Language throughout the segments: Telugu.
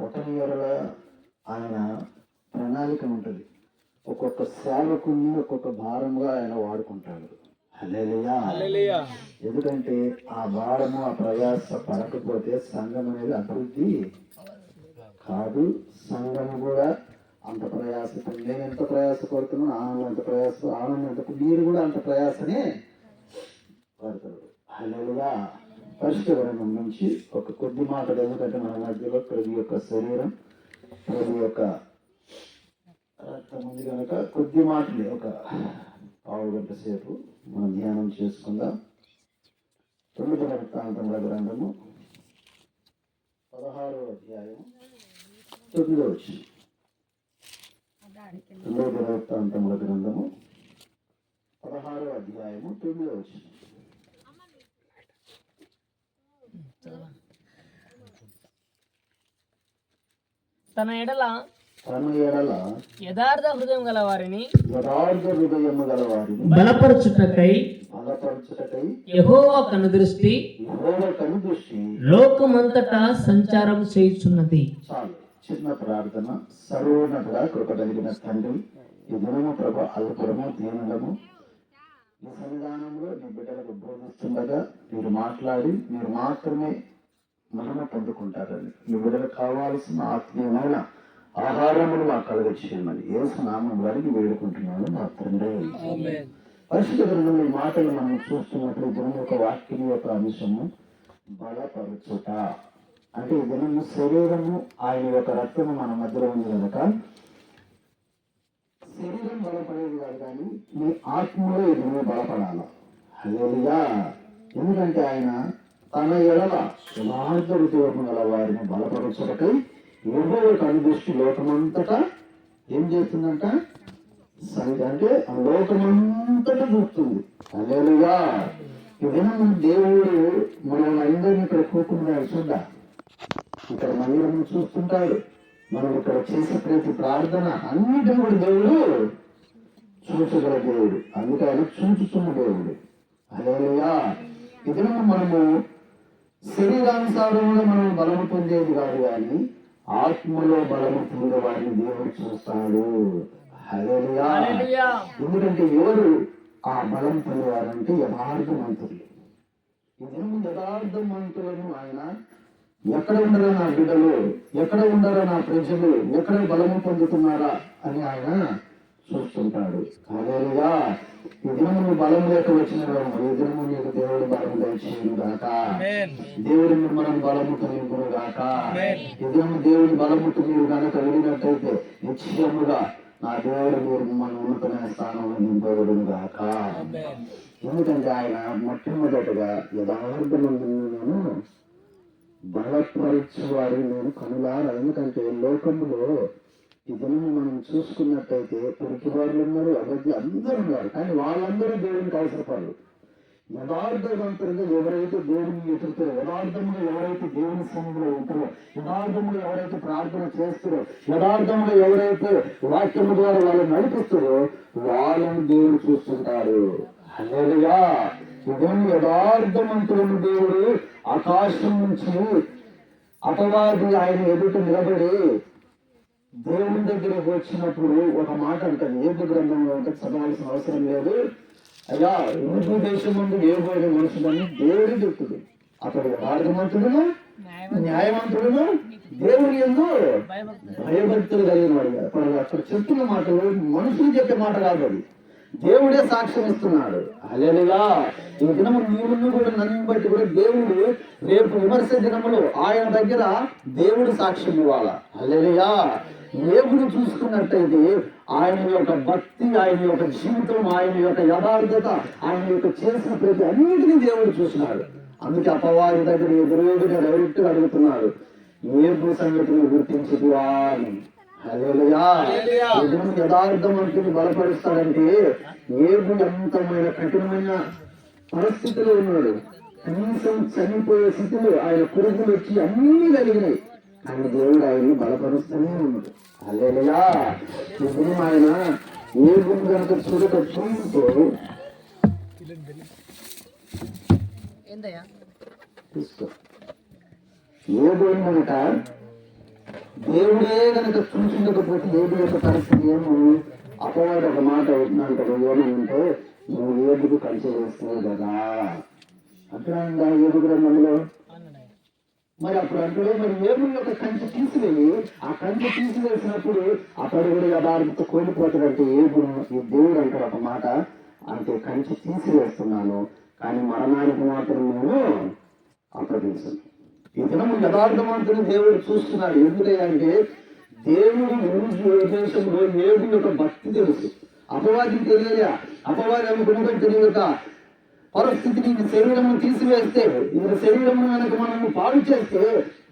ఓటమి ఎడల ఆయన ప్రణాళిక ఉంటుంది. ఒక్కొక్క సేవకుని ఒక్కొక్క భారంగా ఆయన వాడుకుంటాడు. హల్లెలూయా. ఎందుకంటే ఆ భారము ఆ ప్రయాస పడకపోతే సంఘం అనేది అభివృద్ధి కాదు. సంఘము కూడా అంత ప్రయాసపడి, నేను ఎంత ప్రయాస పడుతున్నాను, ఆనందం ఎంత మీరు కూడా అంత ప్రయాసనే పడతాడు. హల్లెలూయా. పరిశుద్ధ గ్రంథం నుంచి ఒక కొద్ది మాటలు, ఎందుకంటే మన మధ్యలో ప్రభు యొక్క శరీరం, ప్రభు యొక్క రక్తం ఉంది కనుక కొద్ది మాటలే, ఒక పావు గంట సేపు మనం ధ్యానం చేసుకుందాం. 9వ వృత్తాంతముల గ్రంథము 16వ అధ్యాయం 9వ వచనం. 9వ వృత్తాంతముల గ్రంథము 16వ అధ్యాయము 9వ వచనం. తన ఎడల యథార్థ హృదయం గల వారిని బలపరచుటకై యెహోవా కనుదృష్టి లోకమంతటా సంచారం చేయుచున్నది. చిన్న ప్రార్థన. సర్వోన్నతుడా, కృప కలిగిన తండ్రి, ఈ దినము ప్రభు అల్పురము దీనులము ఈ సన్నిధానంలో నీ బిడ్డలకు బోధిస్తుండగా మీరు మాట్లాడి మీరు మాత్రమే మహిమ పొందుకుంటారని, మీ బిడ్డలకు కావాల్సిన ఆత్మీయమైన ఆహారమును మాకు కలగచేయమని యేసు నామములో అడిగి వేడుకుంటున్నాను మా తండ్రి. పరిశుద్ధ గ్రంథంలో ఈ మాటలు మనం చూస్తున్నప్పుడు దినం యొక్క వాక్యం యొక్క అంశము బలపరచుట. అంటే ఈ దినము శరీరము ఆయన యొక్క రక్తము మన మధ్యలో ఉంది కనుక శరీరం బలపడేది కాదు, కానీ మీ ఆత్మలో ఇది బలపడాలి. హల్లెలూయా. ఎందుకంటే ఆయన తన ఎడల యథార్థ హృదయము గల వారిని బలపరచుటకై యెహోవా కనుదృష్టి లోకమంతటా ఏం చేస్తుందంట? అంటే లోకమంతటా చూస్తుంది. హల్లెలూయా. ఇదేనా దేవుడు మనల్ని అందరినీ ఇక్కడ కూర్చున్నాడు. చూద్దా, ఇక్కడ మందిరం చూస్తుంటాడు. మనం ఇక్కడ చేసే ప్రతి ప్రార్థన అన్నిటిని కూడా దేవుడు చూచగల దేవుడు. అందుకే ఆయన చూచుతున్న దేవుడు. హల్లెలూయా. ఇదే మనము శరీరానుసారంలో మనం బలము పొందేది కాదు, కానీ ఆత్మలో బలము పొందే వారిని దేవుడు చూస్తాడు. హల్లెలూయా. ఎందుకంటే ఎవరు ఆ బలం పొందేవారంటే యథార్థవంతులు. ఇదేమో యథార్థవంతులను ఆయన ఎక్కడ ఉండరా నా బిడ్డలు, ఎక్కడ ఉండరా నా ప్రజలు, ఎక్కడ బలము పొందుతున్నారా అని ఆయన చూస్తుంటాడు. హల్లెలూయా. ఈ దినము బలం లేక వచ్చిన ఈ దినము నీకు దేవుడు బలం దయచేయును గాక. దేవుడు మనం బలము కలిగును గాక. ఈ దినము దేవుడి బలముతో మీరు కనుక వెళ్ళినట్టయితే నిశ్చయముగా నా దేవుడు మీరు మన ఉన్నతమైన స్థానంలో నింపబడును గాక. ఎందుకంటే ఆయన మొట్టమొదటిగా యథార్థమందును బలపరచు వారు నేను కనులారా. ఎందుకంటే లోకములో ఈ దినము మనం చూసుకున్నట్టయితే పురికి వారు ఉన్నారు, అబద్ధి అందరూ ఉన్నారు, కానీ వాళ్ళందరూ దేవునికి అవసరపడరు. యథార్థవంతులుగా ఎవరైతే దేవుని ఎదుగుతారో, యథార్థంగా ఎవరైతే దేవుని సన్నిధిలో ఉంటారో, యథార్థంగా ఎవరైతే ప్రార్థన చేస్తారో, యథార్థంగా ఎవరైతే వాక్యము ద్వారా వాళ్ళు నడిపిస్తారో వాళ్ళని దేవుడు చూస్తుంటారు. హల్లెలూయా. ఇదేమి యథార్థవంతులను దేవుడు ఆకాశం నుంచి అపవాది ఆయన ఎదుట నిలబడి దేవుని దగ్గరకు వచ్చినప్పుడు ఒక మాట అంటారు. ఏబు గ్రంథంలో అంటే చదవాల్సిన అవసరం లేదు. అయ్యా, యూదు దేశం ముందు ఏబోయిన మనుషులని దేవుడు చెప్తుంది. అతడు యథార్థవంతుడును న్యాయవంతుడును దేవుని యందు భయభక్తులు కలిగిన వాడు. అక్కడ చెప్తున్న మాటలు మనుషులు చెప్పే మాట కాదు, అది దేవుడే సాక్ష్యం ఇస్తున్నాడు. హల్లెలూయా. ఈ దినము నీవును కూడా నన్ను బట్టి కూడా దేవుడు రేపు విమర్శ దినములు ఆయన దగ్గర దేవుడు సాక్ష్యం ఇవ్వాలా. హల్లెలూయా. ఏబును చూసుకున్నట్టయితే ఆయన యొక్క భక్తి, ఆయన యొక్క జీవితం, ఆయన యొక్క యథార్థత, ఆయన యొక్క చేసిన ప్రతి అన్నింటినీ దేవుడు చూసినాడు. అందుకే అపవాది దగ్గర ఎదురుగా డైరెక్ట్గా అడుగుతున్నాడు, ఏబు సంగతిని గుర్తించుకువా అని. హల్లెలూయా. యథార్థవంతుని బలపరుస్తాడంటే ఏబు ఎంతమైన కఠినమైన పరిస్థితిలో ఉన్నాడు. కనీసం చనిపోయే స్థితిలో ఆయన పురుగులు వచ్చి అన్నీ కలిగినాయి, కానీ దేవుడు ఆయన్ని బలపరుస్తూనే ఉన్నాడు. హల్లెలూయా. ఇప్పుడు ఆయన ఏబుని కనుక చూడక చూస్తూ తీసుకో ఏబు కనుక దేవుడే కనుక చూసిండకపోతే ఏబు యొక్క పరిస్థితి ఏమో. అపవాడు ఒక మాట అంటాడు, ఏమంటే నువ్వు ఏబుకు కలిసి వేస్తావు కదా అట్లా ఉందా ఏబు గ్రంథంలో. మరి అప్పుడు అంటే మరి ఏబు యొక్క కంచె తీసివేయి, ఆ కంచె తీసివేసినప్పుడు అతడు కూడా యథార్థత కోల్పోతాడంటే ఏబు ఈ దేవుడు అంటాడు ఒక మాట, అంటే కంచె తీసివేస్తున్నాను కానీ మరణానికి మాత్రం నేను అప్పగించను. ఈ దినము యథార్థవంతుని దేవుడు చూస్తున్నాడు. ఎందుకంటే దేవుడు దేశంలో ఏబు యొక్క భక్తి తెలుసు, అపవాదికి తెలియదా. అపవాది అనుకున్నట్టు తెలియక పరిస్థితిని ఈ శరీరము తీసివేస్తే, ఈ శరీరము కనుక మనము పాడు చేస్తే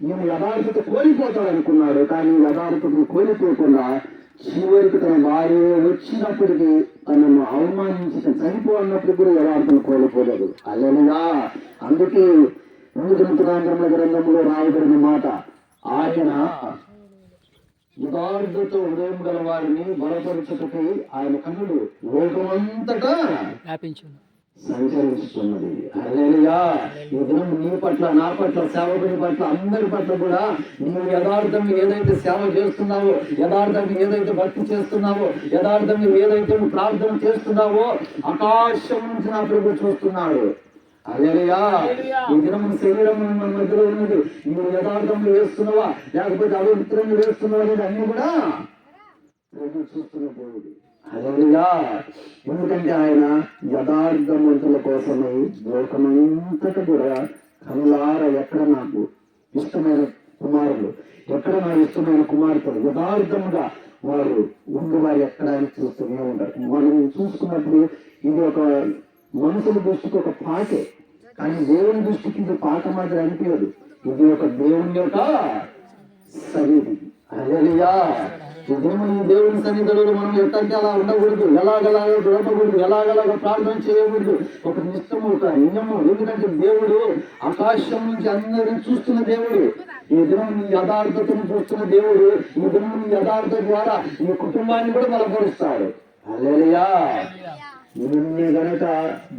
నేను యథార్థత కోల్పోతాడు అనుకున్నాడు. కానీ యథార్థతను కోల్పోకుండా చివరికి తన భార్య వచ్చినప్పటికీ తనను అవమానించి చనిపోన్నప్పుడు కూడా యథార్థను కోల్పోలేదు. అల్లెలుగా. అందుకే గ్రంథంలో రాయబడిన మాట, ఆయన యథార్థత హృదయం గల వారిని బలపరచుటకై ఆయన కన్నులు లోకమంతటా వ్యాపించును సంచరిస్తున్నది. హల్లెలూయా. ఈ దినం నీ పట్ల, నా పట్ల, సేవకుని పట్ల, అందరి పట్ల కూడా నీవు యథార్థంగా ఏదైతే సేవ చేస్తున్నావో, యథార్థంగా ఏదైతే భక్తి చేస్తున్నావో, యథార్థంగా ఏదైతే నువ్వు ప్రార్థన చేస్తున్నావో ఆకాశం నుంచి నా ప్రభు చూస్తున్నాడు. హల్లెలూయా. ఈ దినం శరీరం మన మధ్యలో ఉన్నది, నువ్వు యథార్థంగా వేస్తున్నావా లేకపోతే అవిత్రంగా వేస్తున్నావా అనేది అన్ని కూడా ప్రభు చూస్తున్న దేవుడు. హల్లెలూయా. ఎందుకంటే ఆయన యథార్థవంతుల కోసమై లోకమంతట కూడా కనులార ఎక్కడ నాకు ఇష్టమైన కుమారులు, ఎక్కడ నా ఇష్టమైన కుమార్తెలు యథార్థంగా వారు ఉండి వారు ఎక్కడ అని చూస్తూనే ఉంటారు. మనం చూసుకున్నప్పుడు ఇది ఒక మనుషుల దృష్టికి ఒక పాటే, కానీ దేవుని దృష్టికి ఇది పాట మాత్రం అనిపించదు. ఇది ఒక దేవుని యొక్క సన్నిధి. హల్లెలూయా. ఈ దేవుని సన్నిధిలో మనం ఎట్టంటే అలా ఉండకూడదు, ఎలాగలాగా గడపకూడదు, ఎలాగలాగా ప్రార్థన చేయకూడదు. ఒక నిష్టము, ఒక నియమం. ఎందుకంటే దేవుడు ఆకాశం నుంచి అందరిని చూస్తున్న దేవుడు. ఈ దినం నీ యథార్థతను చూస్తున్న దేవుడు ఈ దినం నీ యథార్థత ద్వారా ఈ కుటుంబాన్ని కూడా బలపరుస్తాడు. హల్లెలూయా. నిన్ను గనక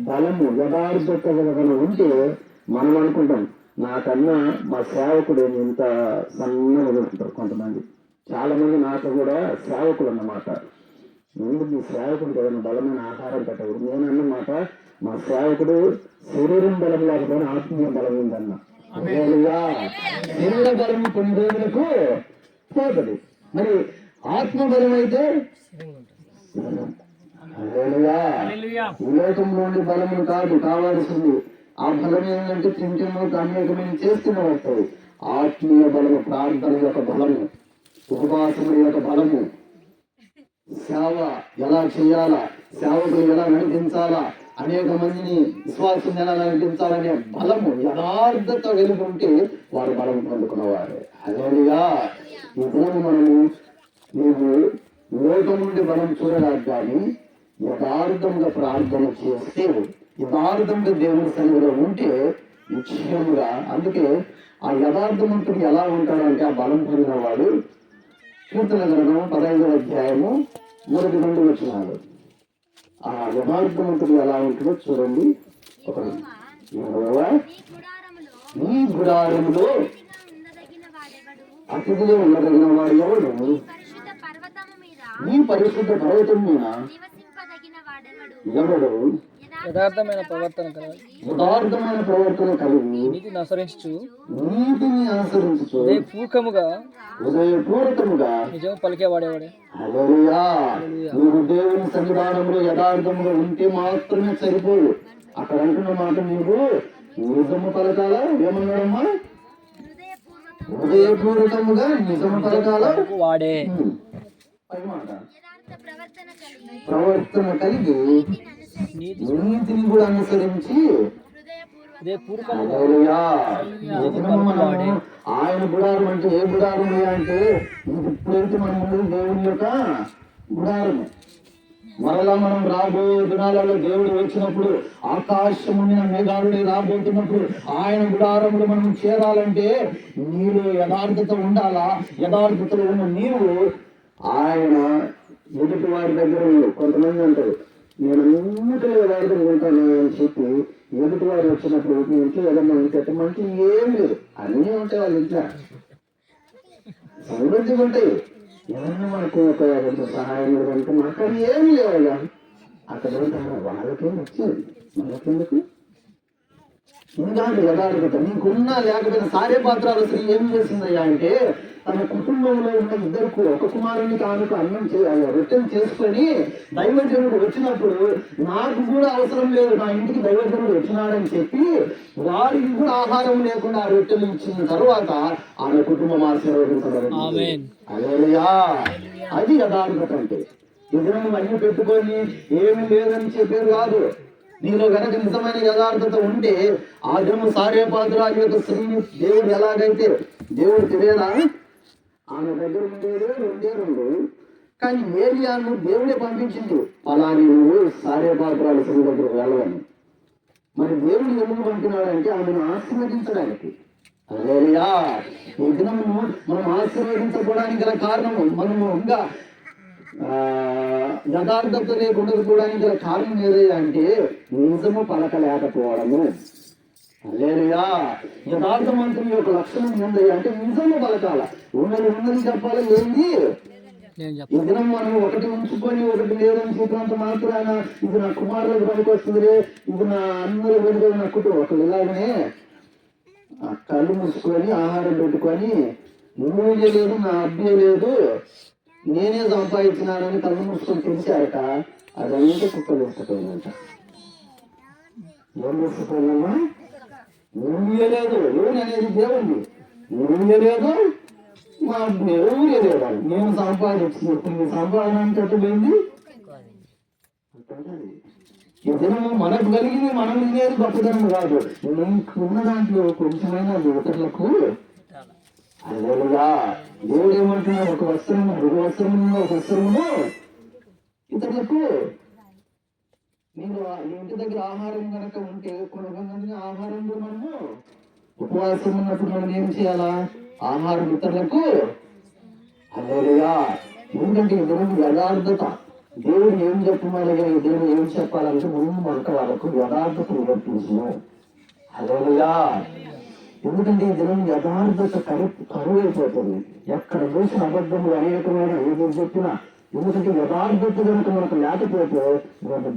బలము యథార్థత కనుక ఉంటే మనం అనుకుంటాం, నాకన్నా మా సేవకుడు ఇంత సన్నగా ఉంటారు. కొంతమంది చాలా మంది నాతో కూడా సేవకులు అన్నమాట. ముందు మీ సేవకుడికి ఏదైనా బలమైన ఆహారం పెట్టకూడదు. నేను అన్నమాట మా సేవకుడు శరీరం బలం లేకపోయినా ఆత్మీయ బలం ఉందన్న. శరీర బలం కొన్ని రోజులకు పోతుంది, మరి ఆత్మ బలం అయితే ఈ లోకంలోని బలము కాదు కావాల్సింది. ఆ బలం ఏంటంటే తింటేమో అనేకమైన చేస్తూనే వస్తాయి. ఆత్మీయ బలము, ప్రార్థన యొక్క బలము, ఉపవాసముల యొక్క బలము, సేవ ఎలా చేయాలా, సేవకులు ఎలా నడిపించాలా, అనేక మందిని విశ్వాసం ఎలా నడిపించాలనే బలము యథార్థత వెలుగుంటే వారు బలం పొందుకున్నవారు. హల్లెలూయా. ఈ బలము మనము నీవు లోకం నుండి బలం చూడడానికి కానీ యథార్థంగా ప్రార్థన చేస్తే, యథార్థంగా దేవుని సన్నిధిలో ఉంటే నిశ్చయముగా. అందుకే ఆ యథార్థవంతుడు ఎలా ఉంటాడంటే ఆ బలం పొందిన వాడు కీర్తన గ్రంథం 15వ అధ్యాయము 1-2 వచనాలు. ఆ యథార్థవంతుడు ఎలా ఉంటుందో చూడండి. ఈ గుడారంలో అతిథిగా ఉండదగిన వాడు ఎవడు? ఈ పరిశుద్ధ పర్వతం మీద ఎవడు యథార్థమైన ప్రవర్తన కలిగి నీతిని అనుసరించుచు హృదయపూర్వకముగా నిజం పలికేవాడేవాడే. హల్లెలూయా. నీవు దేవుని సన్నిధానంలో యథార్థముగా ఉంటే మాత్రమే సరిపోదు. అక్కడ అంటున్న మాట నీవు నిజము పలకాల. ఏమన్నాడమ్మా? హృదయపూర్వకముగా నిజము పలకాల వాడే. ప్రవర్తన కలిగి నీతిని కూడా అనుసరించి ఆయన గుడారం. అంటే ఏ గుడారం అంటే ఇప్పుడైతే మన ముందు దేవుని యొక్క గుడారం. మరలా మనం రాబోయే దినాలలో దేవుడు వచ్చినప్పుడు ఆకాశము మీద మేఘాలు రాబోతున్నప్పుడు ఆయన గుడారంలో మనం చేరాలంటే నీలో యథార్థత ఉండాలా. యథార్థతలో ఉన్న నీవు ఆయన ఎదుటి వారి దగ్గర కొంతమంది అంటారు, నేను అన్నిటిలో యథార్థం ఉంటాను అని చెప్పి ఎదుటి వారు వచ్చినప్పుడు మీ ఇంట్లో ఏదన్నా ఉంటే మంచి ఏం లేదు అన్నీ ఉంటాయి వాళ్ళ ఇంట్లో సమృద్ధిగా ఉంటాయి. ఏదన్నా మనకు ఒక కొంచెం సహాయం అంటే మాకు అది ఏమి లేవు అక్కడ ఉంటారు వాళ్ళకేం వచ్చింది మనకెందుకు ఎందుకంటే యథార్థత నీకున్నా లేకపోయినా సారే పాత్రాలు అసలు ఏం చేసిందయ్యా అంటే తన కుటుంబంలో ఉన్న ఇద్దరు ఒక కుమారునికి ఆమెకు అన్నం రొట్టెలు చేసుకొని దైవజనుడు వచ్చినప్పుడు నాకు కూడా అవసరం లేదు నా ఇంటికి దైవజనుడు వచ్చినాడని చెప్పి వారికి కూడా ఆహారం లేకుండా ఆ రొట్టెలు ఇచ్చిన తర్వాత ఆమె కుటుంబం ఆశీర్వదించబడింది. హల్లెలూయా. అది యథార్థత అంటే ఎదురు అన్ని పెట్టుకొని ఏమి లేదని చెప్పేది కాదు. నీలో గనక నిజమైన యథార్థత ఉంటే ఆ దినం సారేపాత్రాల యొక్క స్త్రీని దేవుడు ఎలాగైతే దేవుడు తెలియదా ఆమె దగ్గర ఉండేదే రెండు కానీ ఏలియాను దేవుడే పంపించింది అలాగే నువ్వు సారేపాత్రాల స్త్రీ దగ్గర వెళ్ళవని. మరి దేవుడు ఎందుకు పంపినాడంటే ఆమెను ఆశీర్వదించడానికి. హల్లెలూయా. ఈ దినము మనం ఆశీర్వదించబడడానికి గల కారణము మనము ఇంకా యథార్థత లేకుండా ఉండకపోవడానికి గల కారణం ఏదైనా అంటే నిజము పలకలేకపోవడము. హల్లెలూయా. యథార్థవంతుని యొక్క లక్షణం ఏంది అంటే నిజము పలకాల. ఉన్నది చెప్పాలి ఏంది ఈ దినం మనం ఒకటి ఉంచుకొని ఒకటి లేదని చెప్పినంత మాత్రాన ఇది నా కుమారులకు పనికి వస్తుంది ఇది నా అందరూ పనికి నా కుటుంబం ఒకళ్ళు ఇలాగనే కళ్ళు మూసుకొని ఆహారం పెట్టుకొని నువ్వు లేదు నా అబ్బాయి లేదు నేనే సంపాదించినానని కళ్ళు మూసుకొని తెలిసారట అదంతా కుక్కలు వేసుకుపోయిందంట. ఏం వేసుకుపోయిందమ్మా నువ్వే లేదు ఎవరు అనేది దేవుణ్ణి నువ్వే లేదు మా ఎవరే లేదు నేను సంపాదించినప్పుడు సంపాదన అంటేంది ఈ దినము మనకు కలిగింది మనం లేదు గొప్పదనం కాదు. ఉన్న దాంట్లో కొంచెమైనా ఇతరులకు హల్లెలూయా. దేవుడు ఏమంటున్నాడు ఒక వస్త్రము ఒక వస్త్రమును ఇతరులకు మీరు ఇంటి దగ్గర ఆహారం కనుక ఉంటే కొంతమంది ఆహారంలో మనము ఉపవాసం ఉన్నప్పుడు మనం ఏం చేయాలా ఆహారం ఇతరులకు. హల్లెలూయా. ఎందుకంటే ఈ దినం యథార్థత దేవుడు ఏం చెప్పమని దేవుడు ఏం చెప్పాలంటే ముందు మనకు వాళ్ళకు యథార్థత నివర్తించను. హల్లెలూయా. ఎందుకంటే ఈ దినం యథార్థత కరువు అయిపోతుంది. ఎక్కడ చూసిన అబద్ధములు అనేకమైన ఏదో చెప్పినా ఎందుకంటే యథార్థత కనుక మనకు లేకపోతే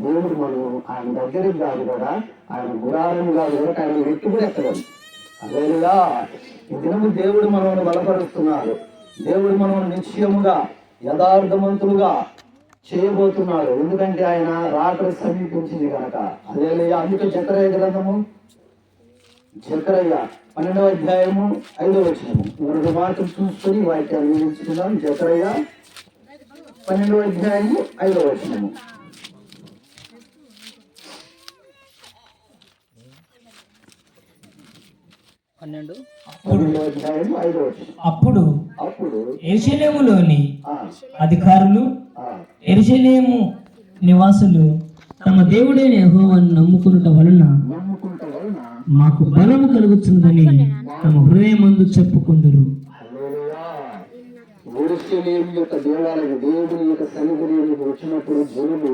దేవుడు మనం ఆయన దగ్గరికి కాదు కదా ఆయన గుడారం కాదు కూడా ఆయన వ్యక్తి కూడా ఎక్కడం. హల్లెలూయా. ఈ దినము దేవుడు మనల్ని బలపరుస్తున్నాడు. దేవుడు మనల్ని నిశ్చయముగా యథార్థవంతులుగా చేయబోతున్నాడు. ఎందుకంటే ఆయన రాత్రి సమీపించింది కనుక. హల్లెలూయా. అందుకే జకరయ్య గ్రంథము జకరయ్య 12వ అధ్యాయము 5వ వచనము రెండు మాటలు చూసుకొని వాటిని అన్వయించుకున్నాం. జకరయ్య 12వ అధ్యాయము 5వ వచనము. అప్పుడు యెరూషలేములోని అధికారులు యెరూషలేము నివాసులు తమ దేవుడైన యెహోవాను నమ్ముకునుట వలన మాకు బలము కలుగుతుందని తమ హృదయమందు చెప్పుకుందురు. యెరూషలేము యొక్క దేవాలయ దేవుని యొక్క సన్నిధిలోకి వచ్చినప్పుడు జనులు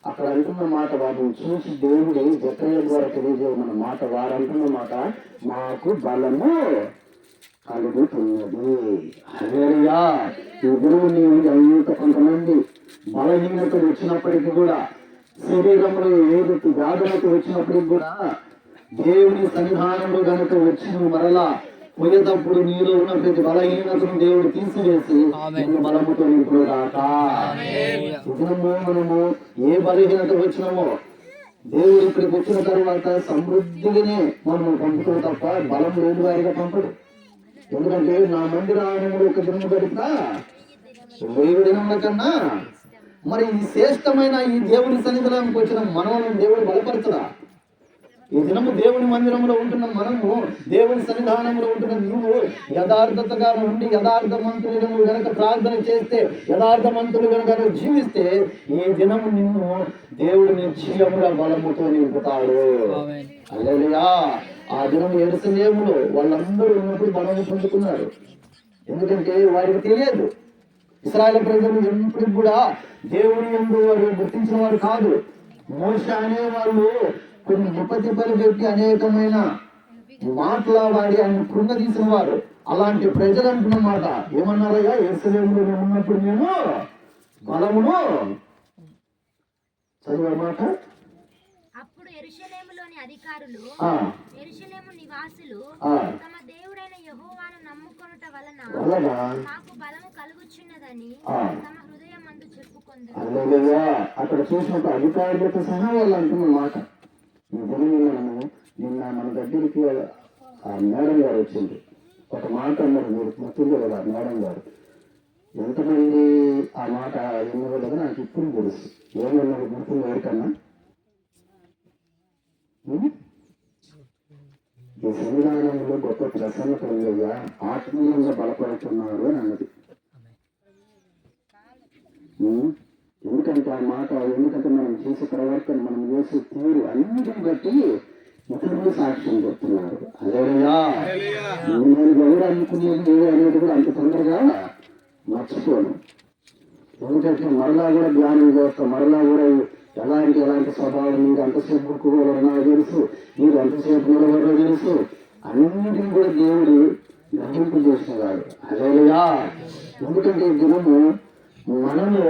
అక్కడ అంటున్న మాట వాటిని చూసి దేవుడి జకర్యా ద్వారా తెలియజేయమన్న మాట వారు అంటున్న మాట మాకు బలము కలుగుతున్నది. హల్లెలూయా. ఈ గురువు నీవు అనేక కొంతమంది బలహీనత వచ్చినప్పటికీ కూడా శరీరంలో ఏది వ్యాధులతో వచ్చినప్పటికి కూడా దేవుని సన్నిధానంలో కనుక వచ్చి నువ్వు మరలా పోయేటప్పుడు నీలో ఉన్న ప్రతి బలహీనతను దేవుడు తీసివేసి బలముతో నింపుదాకా. మనము ఏ బలహీనత వచ్చినామో దేవుడు ఇక్కడికి వచ్చిన తర్వాత సమృద్ధిగానే మనం పంపుతాం తప్ప బలం లేని వారిగా పంపడు. ఎందుకంటే నా మందిరానంలో ఒక దినము గడిపినా 1000 దినముల కన్నా మరి ఈ శ్రేష్టమైన ఈ దేవుని సన్నిధానానికి వచ్చిన మనల్ని దేవుడు బలపరచడా. ఈ దినము దేవుని మందిరంలో ఉంటున్న మనము దేవుని సన్నిధానంలో ఉంటున్న నువ్వు యథార్థతగా ఉండి యథార్థవంతులుగా నువ్వు గనక ప్రార్థన చేస్తే యథార్థవంతులుగా కనుక జీవిస్తే ఈ దినము నిన్ను దేవుడు నిశ్చయముగా బలముతో నింపుతాడు. హల్లెలూయా. ఆ దినం యెరూషలేములో వాళ్ళందరూ ఉన్నప్పుడు బలము పొందుకున్నారు. ఎందుకంటే వారికి తెలియదు. ఇశ్రాయేలు ప్రజలు ఎప్పుడు కూడా దేవుని యందు వారు గుర్తించిన వారు కాదు. మోషే అనే వాళ్ళు కొన్ని ఉపతిపలు పెట్టి అనేకమైన మాట్లాడి ఆయన కృంగదీసిన వారు. అలాంటి ప్రజలు అంటున్నమాట ఏమన్నారయ్యా, యెరూషలేములో మేము ఉన్నప్పుడు మేము బలమును చదివమాట. అప్పుడు యెరూషలేములోని అధికారులు యెరూషలేము నివాసులు తమ దేవుడైన యెహోవాను నమ్ముకొనుట వలన మాకు బలము కలుగుచున్నదని తమ హృదయమందు చెప్పుకొందరు. అక్కడ చూసినప్పుడు అధికారులతో సహా వాళ్ళు అంటున్నమాట. ఈ దినం మనము నిన్న మన దగ్గరికి ఆ మేడం గారు వచ్చింది. ఒక మాట అన్నారు, మీరు గుర్తుంది కదా మేడం గారు. ఎంతమంది ఆ మాట ఎన్నో కదా నాకు ఇప్పుడు తెలుసు. ఏమన్నారు గుర్తుంది ఎవరికన్నా? ఈ సంవిధానంలో గొప్ప ప్రసన్నత ఉందయ్యా, ఆత్మీయంగా బలపడుతున్నారు అని అన్నది. ఎందుకంటే ఆ మాట, ఎందుకంటే మనం చేసే ప్రవర్తన, మనం చేసే తీరు అన్నిటిని బట్టి ఇతరులు సాక్ష్యం చెప్తున్నారు. అదేవిధంగా నేను ఎవరు అనుకునేది అనేది కూడా అంత తొందరగా మర్చిపోను. ఎందుకంటే మరలా కూడా ధ్యానం చేస్తాం, మరలా కూడా ఎలాంటి స్వభావం, మీరు ఎంతసేపు కూడగలరో నాకు తెలుసు, మీరు ఎంతసేపు నిలబడో తెలుసు, అన్నింటినీ కూడా దేవుడు గ్రహింపు చేసినవాడు. అదేవిధంగా ఎందుకంటే ఈ దినము మనము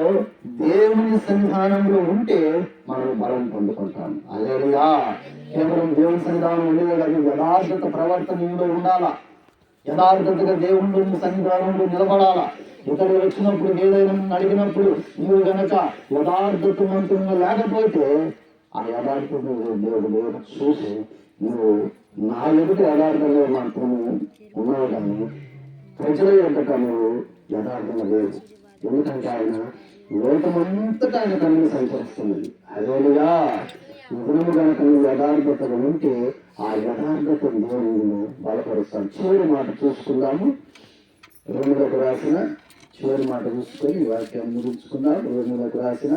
దేవుని సన్నిధానంలో ఉంటే మనం బలం పొందుకుంటాం. అదేవిధంగా కేవలం దేవుని సన్నిధానం ఉండేదే కాదు, యథార్థత ప్రవర్తన ఇందులో ఉండాలా, యథార్థతగా దేవుని సన్నిధానంలో నిలబడాలా. ఇతడు వచ్చినప్పుడు ఏదైనా అడిగినప్పుడు నీవు గనక యథార్థవంతంగా లేకపోతే ఆ యథార్థతను దేవుడు చూసి నువ్వు నా ఎదుట యథార్థంగా మాత్రమే ఉన్నావు, కానీ ప్రజల ఎదుట నువ్వు యథార్థంగా లేదు. ఎందుకంటే ఆయన లోకమంతటా ఆయన కన్ను సంచరిస్తున్నది. అదేవిధంగా గుణము కనుక నువ్వు యథార్థతగా ఉంటే ఆ యథార్థతను దేవుని బలపరుస్తాను. చివరి మాట చూసుకుందాము. రోమిలకు రాసిన చివరి మాట చూసుకొని వాక్యాన్ని ముగించుకుందాం. రోమిలకు రాసిన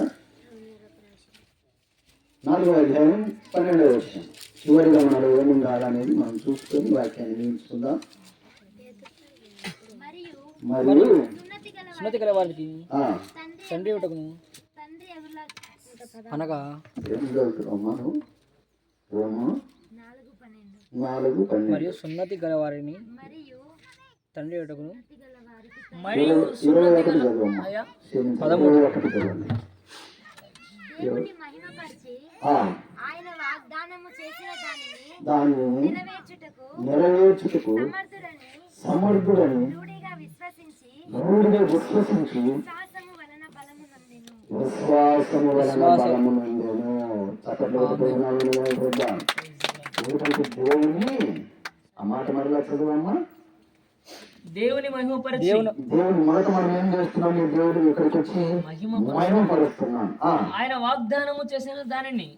4వ అధ్యాయం 12వ వచనం. చివరిగా మనలో ఏముండాలనేది మనం చూసుకొని వాక్యాన్ని ముగించుకుందాం. మరియు సున్నతి గల వారికి తండ్రి ఒకను అనగా మరియు సున్నతి గల వారిని తండ్రి ఒకను 21 చదవమ్మా. 13 దేవుని మహిమపరిచి ఆయన వాగ్దానము చేసిన దానిని నెరవేర్చుటకు సమర్థుడని రూఢిగా విశ్వసించి విశ్వాసము వలన బలము నొందెను. ఎందుకంటే దేవుని ఆ మాట మరలా చదువమ్మా. దేవుని మహిమపరిచి దేవుని మొదట మనం ఏం చేస్తున్నాం, దేవుడు ఇక్కడికి వచ్చి మహిమపరుస్తున్నాం. ఆయన వాగ్దానము చేసిన దానిని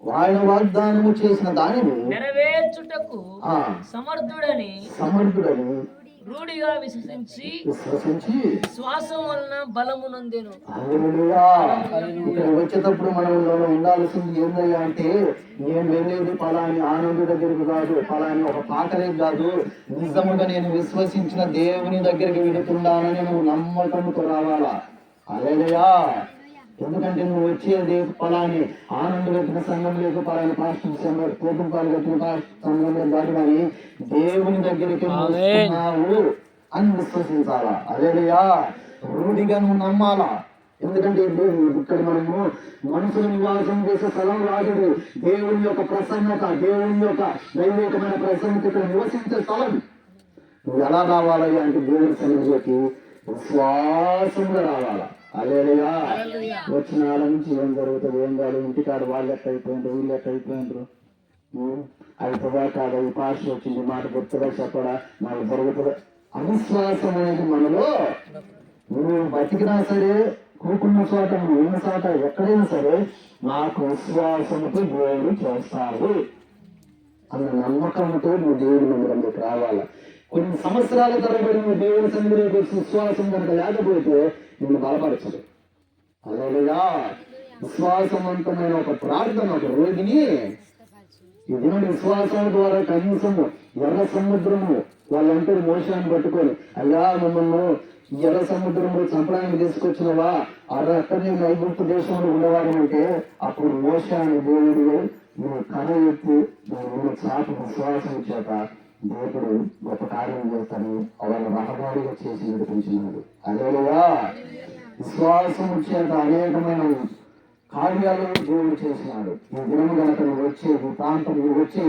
నెరవేర్చుటకు సమర్థుడని రూఢిగా విశ్వసించి శ్వాసం వలన బలము నొందెను. ఇక్కడ వచ్చేటప్పుడు మనం ఉండాల్సింది ఏందయ్యా అంటే, నేను వెళ్ళేది పలాని ఆనందు దగ్గరికి కాదు, పలాని ఒక పాటలే కాదు, నిజముగా నేను విశ్వసించిన దేవుని దగ్గరికి వెళుతున్నానని నువ్వు నమ్మకంతో రావాలా. అలేలుయా. ఎందుకంటే నువ్వు వచ్చేది పలాని ఆనందం కట్టిన సంఘం లేదు, పలాని పాస్టర్ సంఘం, కోపంపాలు కట్టిన సంఘంలో కాదు, కానీ దేవుని దగ్గరికి వస్తున్నావు అని విశ్వసించాలా. అలేలుయా. రూఢిగా నువ్వు నమ్మాలా. ఎందుకంటే ఇక్కడ మనము మనుషులు నివాసం చేసే స్థలం రాజుడు, దేవుని యొక్క ప్రసన్నత, దేవుని యొక్క దైవికమైన ప్రసన్నత ఇక్కడ నివసించే స్థలం. నువ్వు ఎలా రావాలి అంటే దేవుని సన్నిధిలోకి విశ్వాసంగా రావాలా. అలేలుయా. వచ్చిన ఆడ నుంచి ఏం జరుగుతుంది, ఏం కాదు, ఇంటికాడ వాళ్ళు ఎట్ట అయిపోయిండ్రు, వీళ్ళు ఎట్ట అయిపోయిండ్రు, అవుతుందా కాదా, ఈ పాస్ వచ్చింది మాట గుర్తుగా చెప్పడా, నాకు జరుగుతుందా, అవిశ్వాసం అనేది మనలో. నువ్వు బతికినా సరే, కూకున్న చోట, నువ్వు ఉన్న చోట, ఎక్కడైనా సరే నాకు విశ్వాసంతో దేవుడు చేస్తాడు అన్న నమ్మకంతో నువ్వు దేవుడి మందిరంలోకి రావాలా. కొన్ని సంవత్సరాల తరబడి నువ్వు దేవుని సన్నిధిలోకి వచ్చి విశ్వాసం కనుక లేకపోతే నిన్ను బలపరచదు. అదేవిధంగా విశ్వాసవంతమైన ఒక ప్రార్థన, ఒక రోగిని ఈ దినం విశ్వాసం ద్వారా కనీసము ఎర్ర సముద్రము వాళ్ళందరూ మోసాన్ని పట్టుకొని, అయ్యా మమ్మల్ని ఎర్ర సముద్రంలో చంపడానికి తీసుకొచ్చినవా అక్కడనే ఐగుప్తు దేశంలో ఉండేవాడు అంటే అప్పుడు మోషే అనే దేవుడు నువ్వు కథ ఎత్తి నువ్వు చాటు విశ్వాసం చేత దేవుడు గొప్ప కార్యం చేస్తాను వాళ్ళ రహదారిగా చేసి నడిపించినాడు. అదేవిధంగా విశ్వాసం చేత అనేకమైన కార్యాలు దేవుడు చేసినాడు. ఈ దినము కనుక నువ్వు వచ్చే ఈ ప్రాంతం నువ్వు వచ్చే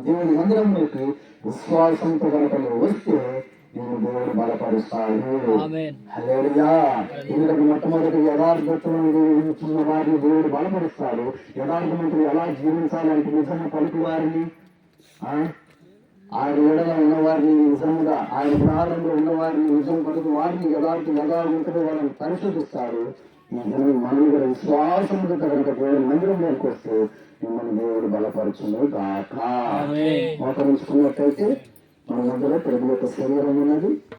దేవుడి మందిరంలోకి విశ్వాసంతో కనుక నువ్వు వస్తే నేను దేవుడు బలపరుస్తాడు. హల్లెలూయా. ఎందుకంటే మొట్టమొదటి యథార్థతను ఉన్న వారిని దేవుడు బలపరుస్తాడు. యథార్థవంతులు ఎలా జీవించాలంటే నిజంగా పలుకు వారిని ఆయన ఎడల ఉన్నవారిని నిజంగా ఆయన ప్రారంభంలో ఉన్నవారిని నిజం పలుకు వారిని యథార్థవంతులు వాళ్ళని పరిశోధిస్తాడు. మనం కూడా విశ్వాసంతో కనుక దేవుడు మందిరంలోకి వస్తే మిమ్మల్ని దేవుడు బలపరచును గాక. మోకరించుకున్నట్టయితే మన మధ్యలో ప్రభు యొక్క శరీరం ఉన్నది.